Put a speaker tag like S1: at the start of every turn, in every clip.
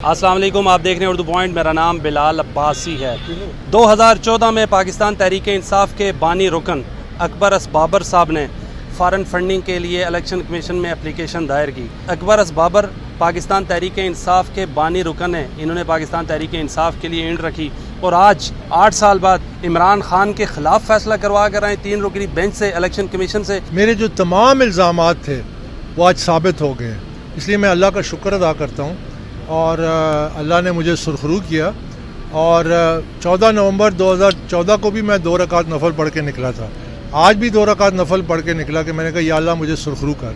S1: السلام علیکم، آپ دیکھ رہے ہیں اردو پوائنٹ۔ میرا نام بلال عباسی ہے۔ 2014 میں پاکستان تحریک انصاف کے بانی رکن اکبر اسبابر صاحب نے فارن فنڈنگ کے لیے الیکشن کمیشن میں اپلیکیشن دائر کی۔ اکبر اسبابر پاکستان تحریک انصاف کے بانی رکن ہیں۔ انہوں نے پاکستان تحریک انصاف کے لیے اینٹ رکھی اور آج 8 سال بعد عمران خان کے خلاف فیصلہ کروا کر آئے 3 رکنی بینچ سے، الیکشن کمیشن سے۔
S2: میرے جو تمام الزامات تھے وہ آج ثابت ہو گئے، اس لیے میں اللہ کا شکر ادا کرتا ہوں اور اللہ نے مجھے سرخرو کیا۔ اور 14 نومبر 2014 کو بھی میں 2 رکعت نفل پڑھ کے نکلا تھا، آج بھی 2 رکعت نفل پڑھ کے نکلا کہ میں نے کہا یا اللہ مجھے سرخرو کر،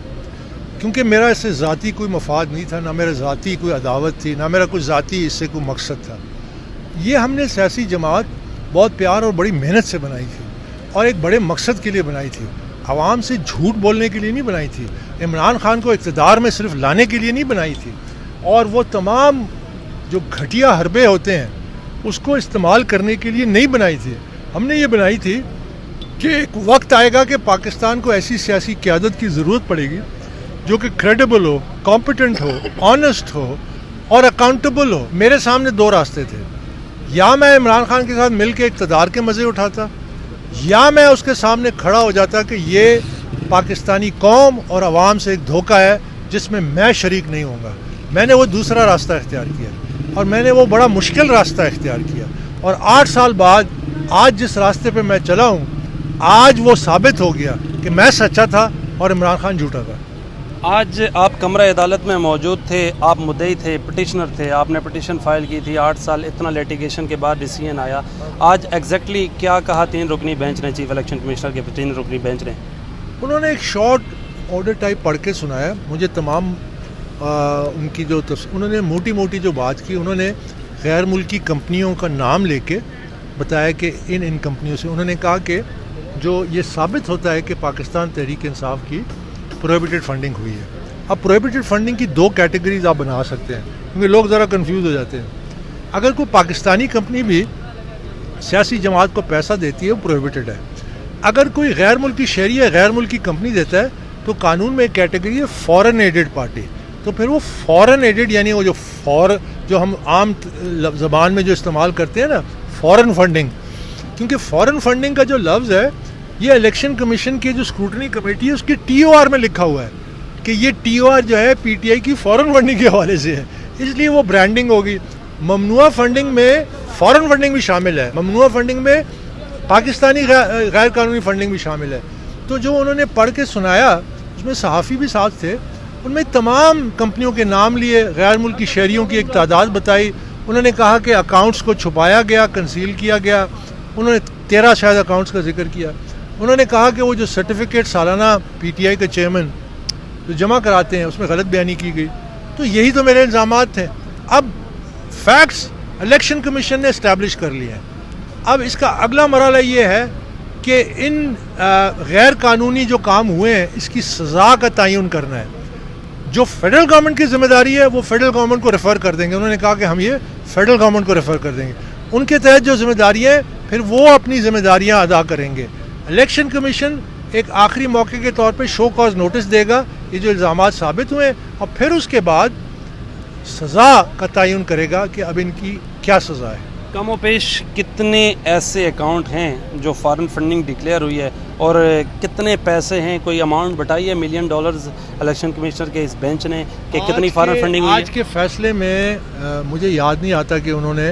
S2: کیونکہ میرا اس سے ذاتی کوئی مفاد نہیں تھا، نہ میرا ذاتی کوئی عداوت تھی، نہ میرا کوئی ذاتی اس سے کوئی مقصد تھا۔ یہ ہم نے سیاسی جماعت بہت پیار اور بڑی محنت سے بنائی تھی اور ایک بڑے مقصد کے لیے بنائی تھی، عوام سے جھوٹ بولنے کے لیے نہیں بنائی تھی، عمران خان کو اقتدار میں صرف لانے کے لیے نہیں بنائی تھی، اور وہ تمام جو گھٹیا حربے ہوتے ہیں اس کو استعمال کرنے کے لیے نہیں بنائی تھی۔ ہم نے یہ بنائی تھی کہ ایک وقت آئے گا کہ پاکستان کو ایسی سیاسی قیادت کی ضرورت پڑے گی جو کہ کریڈیبل ہو، کمپیٹنٹ ہو، آنیسٹ ہو اور اکاؤنٹیبل ہو۔ میرے سامنے 2 راستے تھے، یا میں عمران خان کے ساتھ مل کے اقتدار کے مزے اٹھاتا، یا میں اس کے سامنے کھڑا ہو جاتا کہ یہ پاکستانی قوم اور عوام سے ایک دھوکہ ہے جس میں میں شریک نہیں ہوں گا۔ میں نے وہ دوسرا راستہ اختیار کیا اور میں نے وہ بڑا مشکل راستہ اختیار کیا، اور 8 سال بعد آج جس راستے پہ میں چلا ہوں آج وہ ثابت ہو گیا کہ میں سچا تھا اور عمران خان جھوٹا تھا۔
S1: آج آپ کمرہ عدالت میں موجود تھے، آپ مدعی تھے، پٹیشنر تھے، آپ نے پٹیشن فائل کی تھی، 8 سال اتنا لیٹیگیشن کے بعد ڈیسیژن آیا۔ آج ایگزیکٹلی کیا کہا 3 رکنی بینچ نے، چیف الیکشن کمشنر کے 3 رکنی بینچ نے؟
S2: انہوں نے ایک شارٹ آرڈر ٹائپ پڑھ کے سنایا مجھے، تمام ان کی جو انہوں نے موٹی موٹی جو بات کی، انہوں نے غیر ملکی کمپنیوں کا نام لے کے بتایا کہ ان کمپنیوں سے انہوں نے کہا کہ جو یہ ثابت ہوتا ہے کہ پاکستان تحریک انصاف کی پروہیبٹڈ فنڈنگ ہوئی ہے۔ اب پروہیبٹڈ فنڈنگ کی 2 کیٹیگریز آپ بنا سکتے ہیں، کیونکہ لوگ ذرا کنفیوز ہو جاتے ہیں۔ اگر کوئی پاکستانی کمپنی بھی سیاسی جماعت کو پیسہ دیتی ہے وہ پروہیبٹڈ ہے۔ اگر کوئی غیر ملکی شہری یا غیر ملکی کمپنی دیتا ہے تو قانون میں ایک کیٹیگری ہے فورن ایڈڈ پارٹی، تو پھر وہ فورن ایڈڈ یعنی وہ جو ہم عام زبان میں جو استعمال کرتے ہیں نا فورن فنڈنگ، کیونکہ فورن فنڈنگ کا جو لفظ ہے یہ الیکشن کمیشن کی جو اسکروٹنی کمیٹی ہے اس کی TOR میں لکھا ہوا ہے کہ یہ TOR جو ہے PTI کی فورن فنڈنگ کے حوالے سے ہے، اس لیے وہ برانڈنگ ہوگی۔ ممنوعہ فنڈنگ میں فورن فنڈنگ بھی شامل ہے، ممنوعہ فنڈنگ میں پاکستانی غیر قانونی فنڈنگ بھی شامل ہے۔ تو جو انہوں نے پڑھ کے سنایا اس میں صحافی بھی ساتھ تھے، ان میں تمام کمپنیوں کے نام لیے، غیر ملکی شہریوں کی ایک تعداد بتائی، انہوں نے کہا کہ اکاؤنٹس کو چھپایا گیا، کنسیل کیا گیا، انہوں نے 13 شاید اکاؤنٹس کا ذکر کیا۔ انہوں نے کہا کہ وہ جو سرٹیفکیٹ سالانہ PTI کے چیئرمین جو جمع کراتے ہیں اس میں غلط بیانی کی گئی۔ تو یہی تو میرے الزامات تھے۔ اب فیکٹس الیکشن کمیشن نے اسٹیبلش کر لیے ہیں، اب اس کا اگلا مرحلہ یہ ہے کہ ان غیر قانونی جو کام ہوئے ہیں اس کی سزا کا تعین کرنا ہے۔ جو فیڈرل گورنمنٹ کی ذمہ داری ہے وہ فیڈرل گورنمنٹ کو ریفر کر دیں گے، انہوں نے کہا کہ ہم یہ فیڈرل گورنمنٹ کو ریفر کر دیں گے، ان کے تحت جو ذمہ داریاں ہیں پھر وہ اپنی ذمہ داریاں ادا کریں گے۔ الیکشن کمیشن ایک آخری موقع کے طور پہ شو کاز نوٹس دے گا یہ جو الزامات ثابت ہوئے ہیں، اور پھر اس کے بعد سزا کا تعین کرے گا کہ اب ان کی کیا سزا ہے۔
S1: کم و بیش کتنے ایسے اکاؤنٹ ہیں جو فارن فنڈنگ ڈکلیئر ہوئی ہے اور کتنے پیسے ہیں؟ کوئی اماؤنٹ بتائیے $1 ملین الیکشن کمیشنر کے اس بینچ نے کہ کتنی فارن فنڈنگ ہوئی ہے؟
S2: آج کے فیصلے میں مجھے یاد نہیں آتا کہ انہوں نے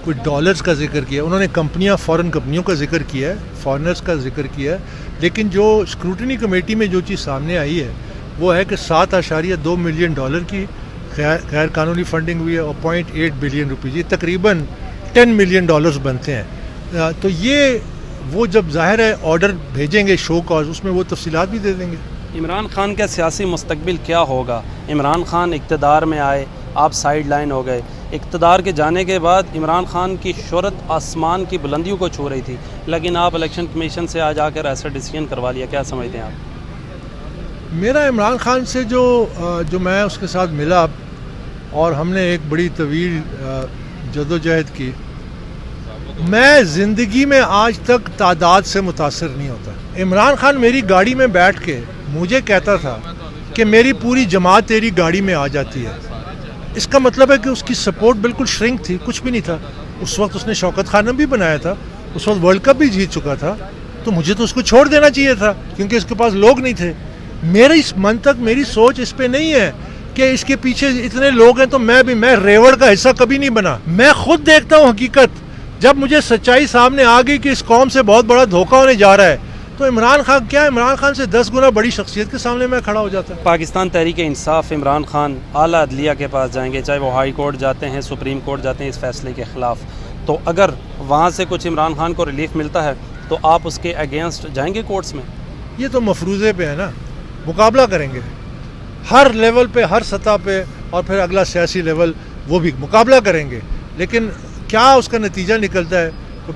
S2: کوئی ڈالرز کا ذکر کیا، انہوں نے فورن کمپنیوں کا ذکر کیا ہے، فارنرز کا ذکر کیا ہے، لیکن جو اسکروٹنی کمیٹی میں جو چیز سامنے آئی ہے وہ ہے کہ $7.2 ملین کی غیر قانونی فنڈنگ ہوئی ہے اور 0.8 بلین روپیز، یہ تقریباً $10 ملین بنتے ہیں۔ تو یہ وہ جب ظاہر ہے آرڈر بھیجیں گے شو کاز اس میں وہ تفصیلات بھی دے دیں گے۔
S1: عمران خان کا سیاسی مستقبل کیا ہوگا؟ عمران خان اقتدار میں آئے، آپ سائیڈ لائن ہو گئے، اقتدار کے جانے کے بعد عمران خان کی شہرت آسمان کی بلندیوں کو چھو رہی تھی، لیکن آپ الیکشن کمیشن سے آج آ کر ایسا ڈیسیژن کروا لیا، کیا سمجھتے ہیں آپ؟
S2: میرا عمران خان سے جو میں اس کے ساتھ ملا اور ہم نے ایک بڑی طویل جدوجہد کی، میں زندگی میں آج تک تعداد سے متاثر نہیں ہوتا۔ عمران خان میری گاڑی میں بیٹھ کے مجھے کہتا تھا کہ میری پوری جماعت تیری گاڑی میں آ جاتی ہے، اس کا مطلب ہے کہ اس کی سپورٹ بالکل شرنک تھی, کچھ بھی نہیں تھا. اس وقت اس نے شوکت خانم بھی بنایا تھا, اس وقت ورلڈ کپ بھی جیت چکا تھا, تو مجھے تو اس کو چھوڑ دینا چاہیے تھا کیونکہ اس کے پاس لوگ نہیں تھے. میری اس منطق, میری سوچ اس پہ نہیں ہے کہ اس کے پیچھے اتنے لوگ ہیں تو میں ریوڑ کا حصہ کبھی نہیں بنا. میں خود دیکھتا ہوں حقیقت, جب مجھے سچائی سامنے آ گئی کہ اس قوم سے بہت بڑا دھوکہ ہونے جا رہا ہے, تو عمران خان کیا, عمران خان سے 10 گنا بڑی شخصیت کے سامنے میں کھڑا ہو جاتا.
S1: پاکستان تحریک انصاف عمران خان اعلیٰ عدلیہ کے پاس جائیں گے, چاہے وہ ہائی کورٹ جاتے ہیں, سپریم کورٹ جاتے ہیں اس فیصلے کے خلاف, تو اگر وہاں سے کچھ عمران خان کو ریلیف ملتا ہے تو آپ اس کے اگینسٹ جائیں گے کورٹس میں؟
S2: یہ تو مفروضے پہ ہے نا, مقابلہ کریں گے ہر لیول پہ, ہر سطح پہ, اور پھر اگلا سیاسی لیول وہ بھی مقابلہ کریں گے, لیکن کیا اس کا نتیجہ نکلتا ہے تو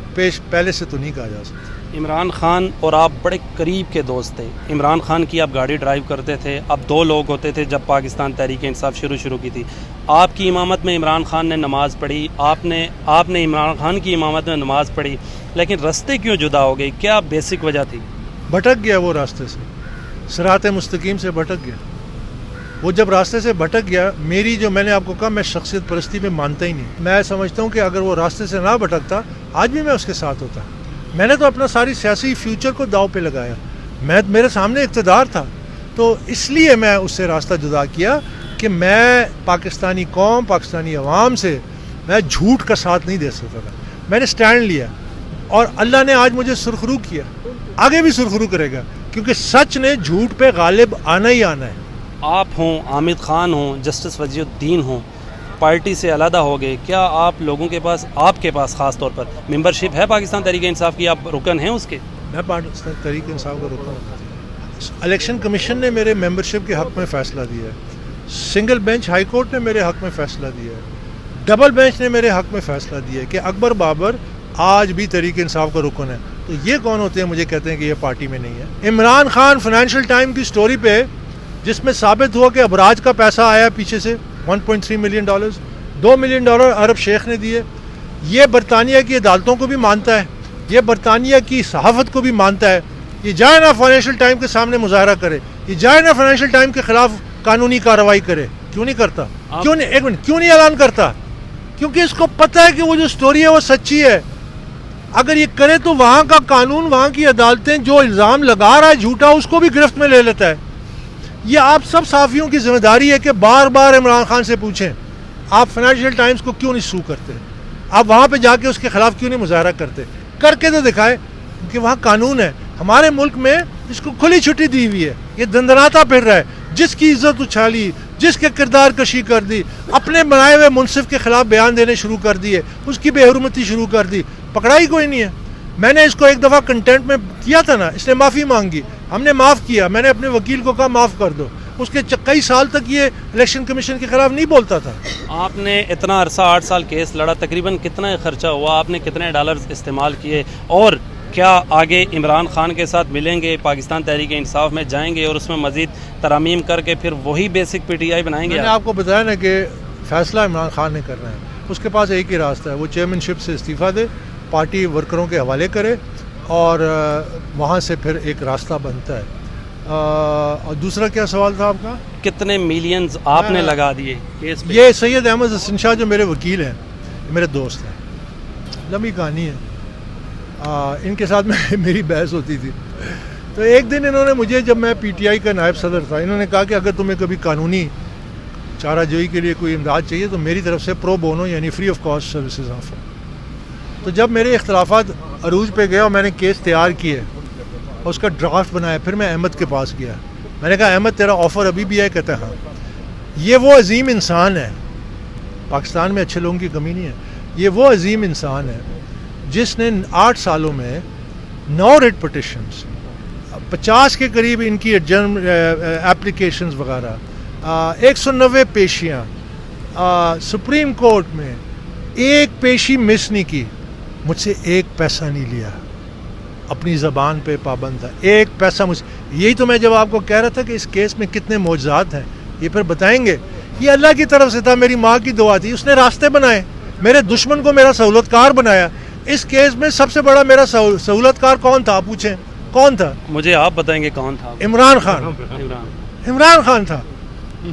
S2: پہلے سے تو نہیں کہا جا سکتا.
S1: عمران خان اور آپ بڑے قریب کے دوست تھے. عمران خان کی آپ گاڑی ڈرائیو کرتے تھے, اب 2 لوگ ہوتے تھے جب پاکستان تحریک انصاف شروع کی تھی. آپ کی امامت میں عمران خان نے نماز پڑھی, آپ نے عمران خان کی امامت میں نماز پڑھی, لیکن راستے کیوں جدا ہو گئی؟ کیا بیسک وجہ تھی؟
S2: بھٹک گیا وہ راستے سے, صراط مستقیم سے بھٹک گیا. وہ جب راستے سے بھٹک گیا, میری جو میں نے آپ کو کہا میں شخصیت پرستی میں مانتا ہی نہیں. میں سمجھتا ہوں کہ اگر وہ راستے سے نہ بھٹکتا آج بھی میں اس کے ساتھ ہوتا. میں نے تو اپنا ساری سیاسی فیوچر کو داؤ پہ لگایا. میرے سامنے اقتدار تھا, تو اس لیے میں اس سے راستہ جدا کیا کہ میں پاکستانی قوم, پاکستانی عوام سے میں جھوٹ کا ساتھ نہیں دے سکتا تھا. میں نے سٹینڈ لیا, اور اللہ نے آج مجھے سرخرو کیا, آگے بھی سرخرو کرے گا, کیونکہ سچ نے جھوٹ پہ غالب آنا ہی آنا ہے.
S1: آپ ہوں, حامد خان ہوں, جسٹس وزیر الدین ہوں, پارٹی سے علیحدہ ہو گئے, کیا آپ لوگوں کے پاس, آپ کے پاس خاص طور پر ممبرشپ ہے پاکستان تحریک انصاف کی؟ آپ رکن ہیں اس کے؟
S2: میں پاکستان تحریک انصاف کا رکن ہوں. الیکشن کمیشن نے میرے ممبرشپ کے حق میں فیصلہ دیا ہے, سنگل بینچ ہائی کورٹ نے میرے حق میں فیصلہ دیا ہے, ڈبل بینچ نے میرے حق میں فیصلہ دیا ہے کہ اکبر بابر آج بھی تحریک انصاف کا رکن ہے. تو یہ کون ہوتے ہیں مجھے کہتے ہیں کہ یہ پارٹی میں نہیں ہے؟ عمران خان فائنینشیل ٹائم کی سٹوری پہ, جس میں ثابت ہوا کہ ابراج کا پیسہ آیا پیچھے سے $1.3 ملین, $2 ملین عرب شیخ نے دیے. یہ برطانیہ کی عدالتوں کو بھی مانتا ہے, یہ برطانیہ کی صحافت کو بھی مانتا ہے. یہ جائے نا فائنینشیل ٹائم کے سامنے مظاہرہ کرے, یہ جائے نا فائنینشیل ٹائم کے خلاف قانونی کارروائی کرے. کیوں نہیں کرتا؟ کیوں نہیں, ایک منٹ, کیوں نہیں اعلان کرتا؟ کیونکہ اس کو پتہ ہے کہ وہ جو سٹوری ہے وہ سچی ہے. اگر یہ کرے تو وہاں کا قانون, وہاں کی عدالتیں جو الزام لگا رہا ہے جھوٹا, اس کو بھی گرفت میں لے لیتا ہے. یہ آپ سب صحافیوں کی ذمہ داری ہے کہ بار بار عمران خان سے پوچھیں, آپ فائنینشیل ٹائمز کو کیوں نہیں سو کرتے؟ آپ وہاں پہ جا کے اس کے خلاف کیوں نہیں مظاہرہ کرتے؟ کر کے تو دکھائے, کہ وہاں قانون ہے. ہمارے ملک میں اس کو کھلی چھٹی دی ہوئی ہے, یہ دندناتا پھر رہا ہے. جس کی عزت اچھالی, جس کے کردار کشی کر دی, اپنے بنائے ہوئے منصف کے خلاف بیان دینے شروع کر دیے, اس کی بے حرمتی شروع کر دی, پکڑائی کوئی نہیں ہے. میں نے اس کو ایک دفعہ کنٹینٹ میں کیا تھا نا, اس نے معافی مانگی, ہم نے معاف کیا. میں نے اپنے وکیل کو کہا معاف کر دو. اس کے کئی سال تک یہ الیکشن کمیشن کے خلاف نہیں بولتا تھا.
S1: آپ نے اتنا عرصہ 8 سال کیس لڑا, تقریباً کتنا خرچہ ہوا, آپ نے کتنے ڈالرز استعمال کیے, اور کیا آگے عمران خان کے ساتھ ملیں گے, پاکستان تحریک انصاف میں جائیں گے اور اس میں مزید ترامیم کر کے پھر وہی بیسک پی ٹی آئی بنائیں گے؟
S2: میں نے آپ کو بتایا نا کہ فیصلہ عمران خان نے کرنا ہے. اس کے پاس ایک ہی راستہ ہے, وہ چیئرمین شپ سے استعفیٰ دے, پارٹی ورکروں کے حوالے کرے, اور وہاں سے پھر ایک راستہ بنتا ہے. اور دوسرا کیا سوال تھا آپ کا؟
S1: کتنے میلینز آپ نے لگا دیے کیس پہ؟
S2: یہ سید احمد حسن شاہ جو میرے وکیل ہیں, میرے دوست ہیں, لمبی کہانی ہے. ان کے ساتھ میری بحث ہوتی تھی. تو ایک دن انہوں نے مجھے, جب میں پی ٹی آئی کا نائب صدر تھا, انہوں نے کہا کہ اگر تمہیں کبھی قانونی چارہ جوئی کے لیے کوئی امداد چاہیے تو میری طرف سے پرو بونو یعنی free of cost services offer. تو جب میرے اختلافات عروج پہ گئے اور میں نے کیس تیار کیے اور اس کا ڈرافٹ بنایا, پھر میں احمد کے پاس گیا. میں نے کہا احمد تیرا آفر ابھی بھی ہے؟ کہتا ہے ہاں. یہ وہ عظیم انسان ہے, پاکستان میں اچھے لوگوں کی کمی نہیں ہے, یہ وہ عظیم انسان ہے جس نے 8 سالوں میں 9 ریٹ پٹیشنز, 50 کے قریب ان کی ایپلیکیشنز وغیرہ, 190 پیشیاں, سپریم کورٹ میں ایک پیشی مس نہیں کی, مجھ سے ایک پیسہ نہیں لیا, اپنی زبان پہ پابند تھا, ایک پیسہ مجھ. یہی تو میں جب آپ کو کہہ رہا تھا کہ اس کیس میں کتنے معجزات ہیں, یہ پھر بتائیں گے. یہ اللہ کی طرف سے تھا, میری ماں کی دعا تھی, اس نے راستے بنائے, میرے دشمن کو میرا سہولت کار بنایا. اس کیس میں سب سے بڑا میرا سہولت کار کون تھا؟ پوچھیں کون تھا؟
S1: مجھے آپ بتائیں گے کون تھا؟
S2: عمران خان. عمران خان تھا.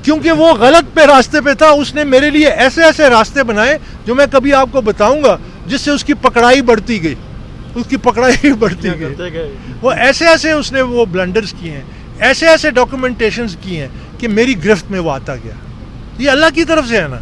S2: کیونکہ وہ غلط پہ راستے پہ تھا. اس نے میرے لیے ایسے ایسے راستے بنائے جو میں کبھی آپ کو بتاؤں گا, جس سے اس کی پکڑائی بڑھتی گئی, اس کی پکڑائی بڑھتی گئی. وہ ایسے ایسے اس نے وہ بلنڈرز کیے ہیں, ایسے ایسے ڈاکومنٹیشنز کی ہیں کہ میری گرفت میں وہ آتا گیا. یہ اللہ کی طرف سے ہے نا.